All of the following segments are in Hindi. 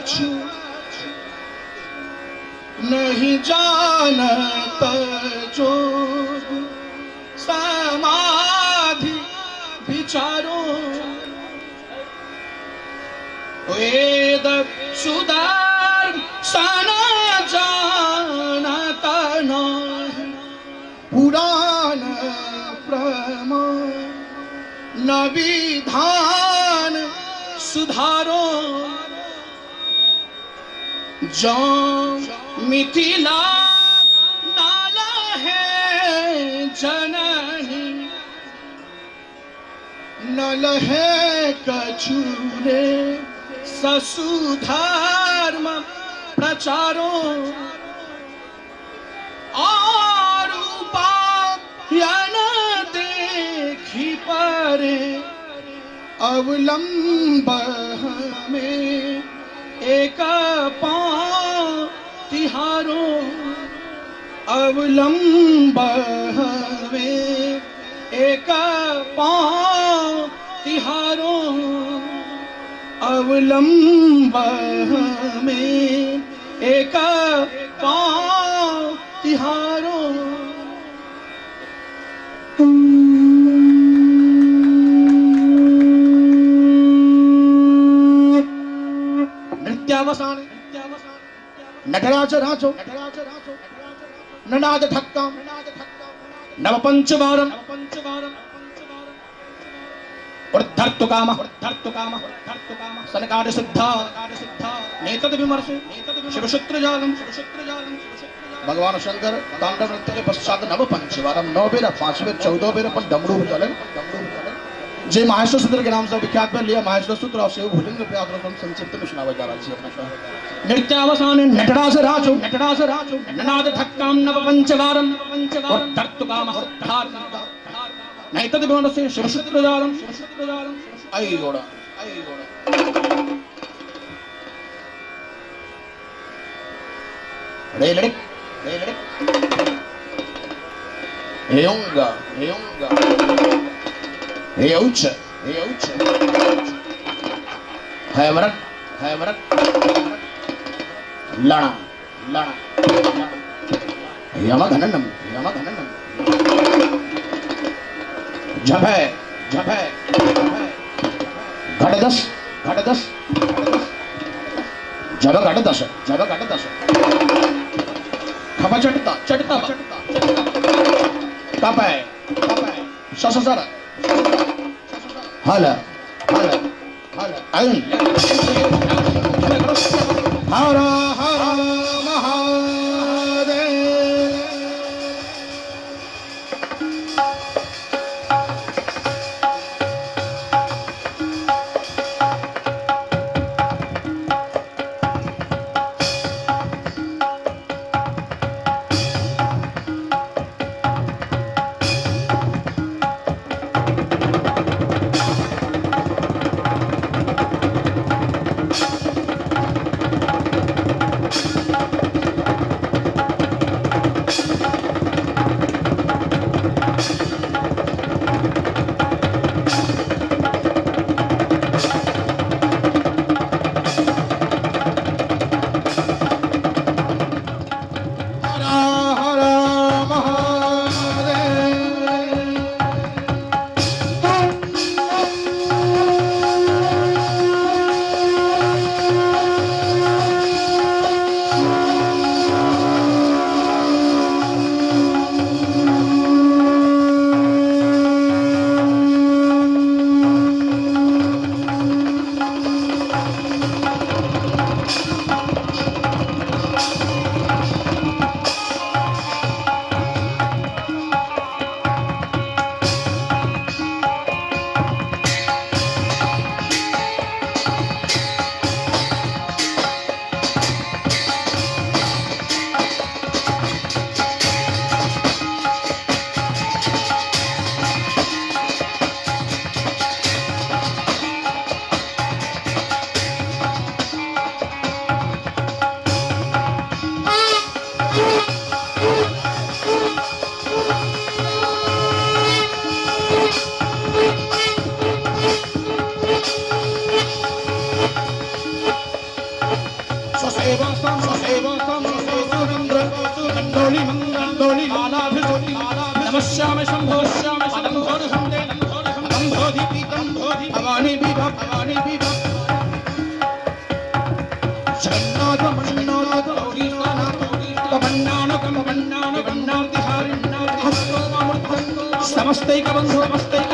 छु नहीं जानत जोग समाधि विचारो वेद सुदार सना जानता नहीं पुराण प्रमाण न विधान सुधारो जो मिथिला नाला है जनही नल है कछुरे ससुधर्म प्रचारो और उपायन देखी परे अवलंब में एक पाँव तिहारो अवलंब में एक पाँव तिहारो अवलंब में एक पाँव तिहारो नृत्यावसान नटराज राजो ननाद ठक्का नव पंचवारम ऊर्ध्वर्तुकाम सनकाद सिद्धा नेतद विमर्श शिवसूत्रजालम भगवान शंकर तांडव नृत्य के पश्चात नव पंचवारम 9 बेर 5 बेर 14 बेर पर डमरू चलन जे माहेश्वर सूत्र के नाम से विख्यात में लिया माहेश्वर सूत्र और शिव भुलिंग प्रयागराज संक्षिप्त में सुनावा जा रहा है अपना नृत्यावसान नटराज राजो ननाद ठक्काम नव पंचवारम ऊर्ध्वर्तुकाम नहीं तद विमर्श शिवसूत्रजालम आई गोड़ा रे लड़े हेयोंगा हेयौच है मरक लड़ा यमघननम झभय घटदश जब घटदश खपा चटता कपय सससर हल अयन हर महादेव शंभो पदं धोर संदे पदं धोधि पीतं धोधि भवानी विभव जगन्नाथ मन्नाथ गौरी कमन्नान कमन्नाति हारिन्नाति हस्तो अमृतं समस्तैक बंधु नमस्ते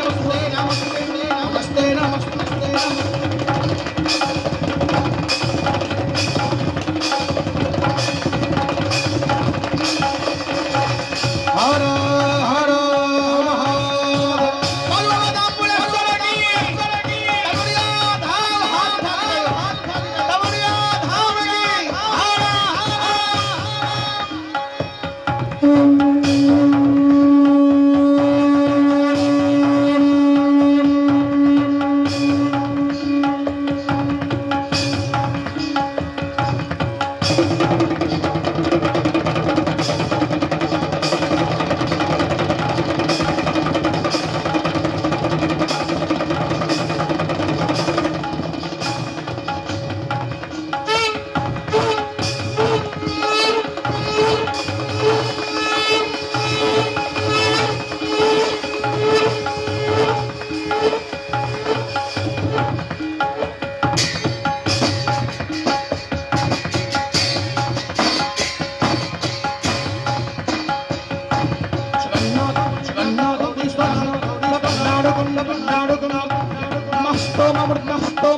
हर हर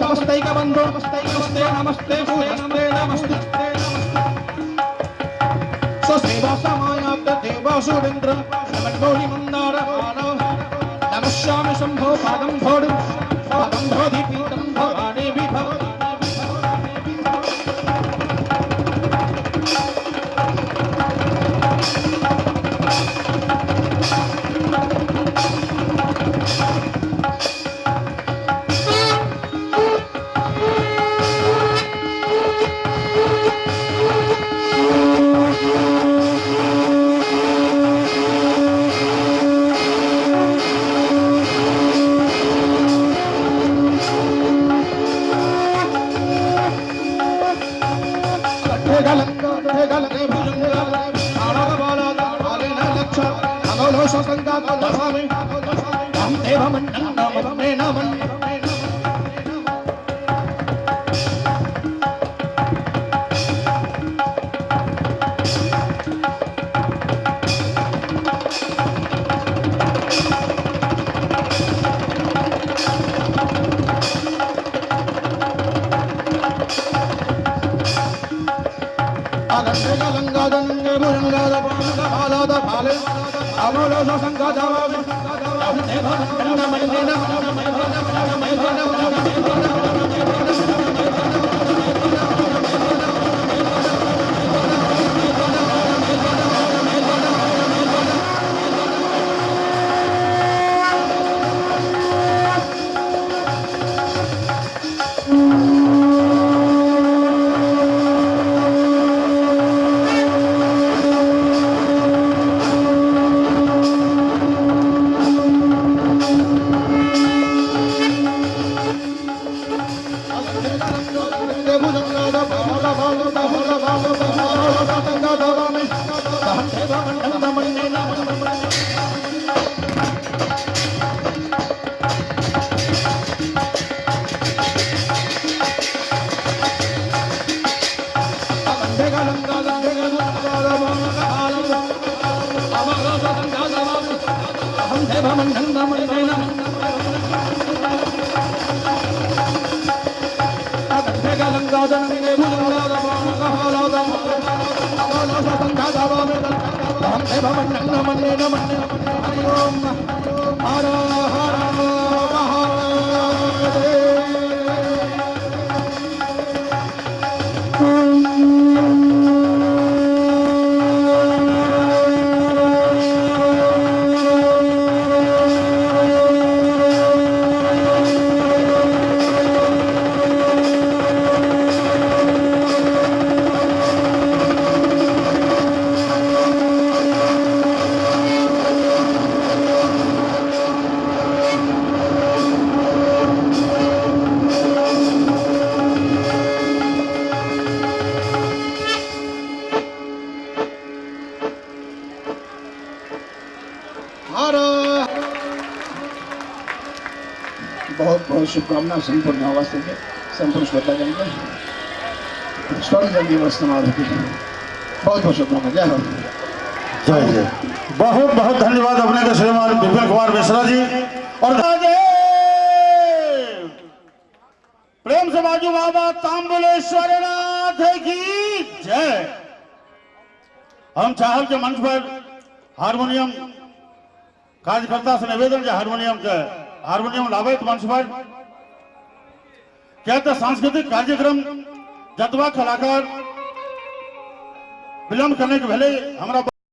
नमस्ते बंधु नमस्ते नमस्ते सेवा समायाप्त देवा सुरेंद्र नमोहि मंदार नमस्यामि शंभो पादं धोधि पीतं भवानी विभव बहुत शुभकामना संपूर्ण आवास देंगे, संपूर्ण श्रद्धा करेंगे। स्वर्ण जल्दी बस समाप्त की बहुत बहुत शुभकामना। जय हो। जय जय। बहुत बहुत धन्यवाद अपने के श्रीमान विपिन कुमार मिश्रा जी। और प्रेम से बाजू बाबा तांबुलेश्वर नाथ की जय। हम चाहब के मंच पर हारमोनियम कार्यकर्ता से निवेदन हारमोनियम लावे मंच पर क्या सांस्कृतिक कार्यक्रम जतवा कलाकार विलंब करने के पहले हमारा